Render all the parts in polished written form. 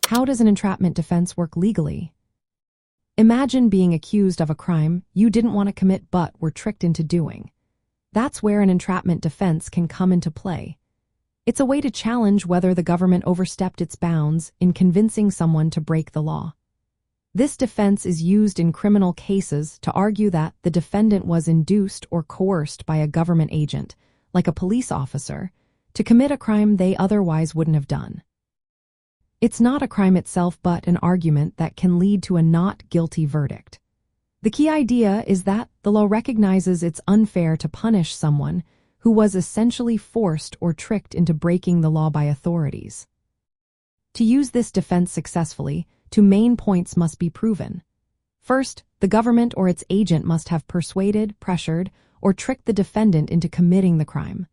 How does an entrapment defense work legally? Imagine being accused of a crime you didn't want to commit but were tricked into doing. That's where an entrapment defense can come into play. It's a way to challenge whether the government overstepped its bounds in convincing someone to break the law. This defense is used in criminal cases to argue that the defendant was induced or coerced by a government agent, like a police officer, to commit a crime they otherwise wouldn't have done. It's not a crime itself but an argument that can lead to a not guilty verdict. The key idea is that the law recognizes it's unfair to punish someone who was essentially forced or tricked into breaking the law by authorities. To use this defense successfully, two main points must be proven. First, the government or its agent must have persuaded, pressured, or tricked the defendant into committing the crime.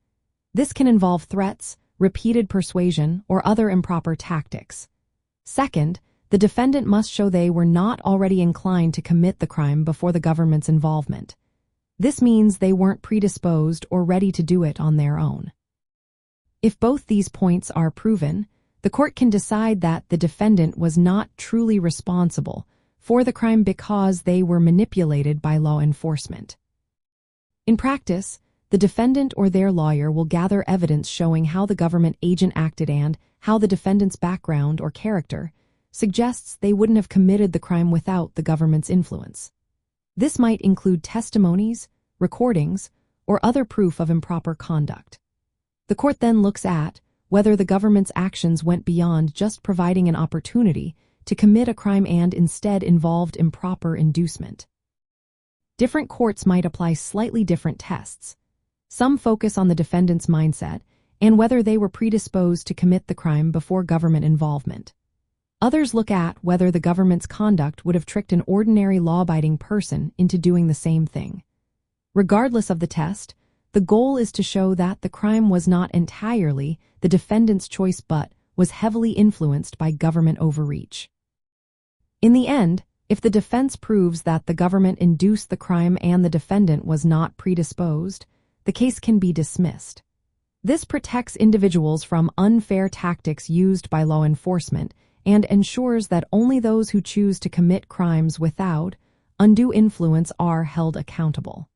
This can involve threats, repeated persuasion, or other improper tactics. Second, the defendant must show they were not already inclined to commit the crime before the government's involvement. This means they weren't predisposed or ready to do it on their own. If both these points are proven, the court can decide that the defendant was not truly responsible for the crime because they were manipulated by law enforcement. In practice, the defendant or their lawyer will gather evidence showing how the government agent acted and how the defendant's background or character suggests they wouldn't have committed the crime without the government's influence. This might include testimonies, recordings, or other proof of improper conduct. The court then looks at whether the government's actions went beyond just providing an opportunity to commit a crime and instead involved improper inducement. Different courts might apply slightly different tests. Some focus on the defendant's mindset and whether they were predisposed to commit the crime before government involvement. Others look at whether the government's conduct would have tricked an ordinary law-abiding person into doing the same thing. Regardless of the test, the goal is to show that the crime was not entirely the defendant's choice but was heavily influenced by government overreach. In the end, if the defense proves that the government induced the crime and the defendant was not predisposed, the case can be dismissed. This protects individuals from unfair tactics used by law enforcement and ensures that only those who choose to commit crimes without undue influence are held accountable.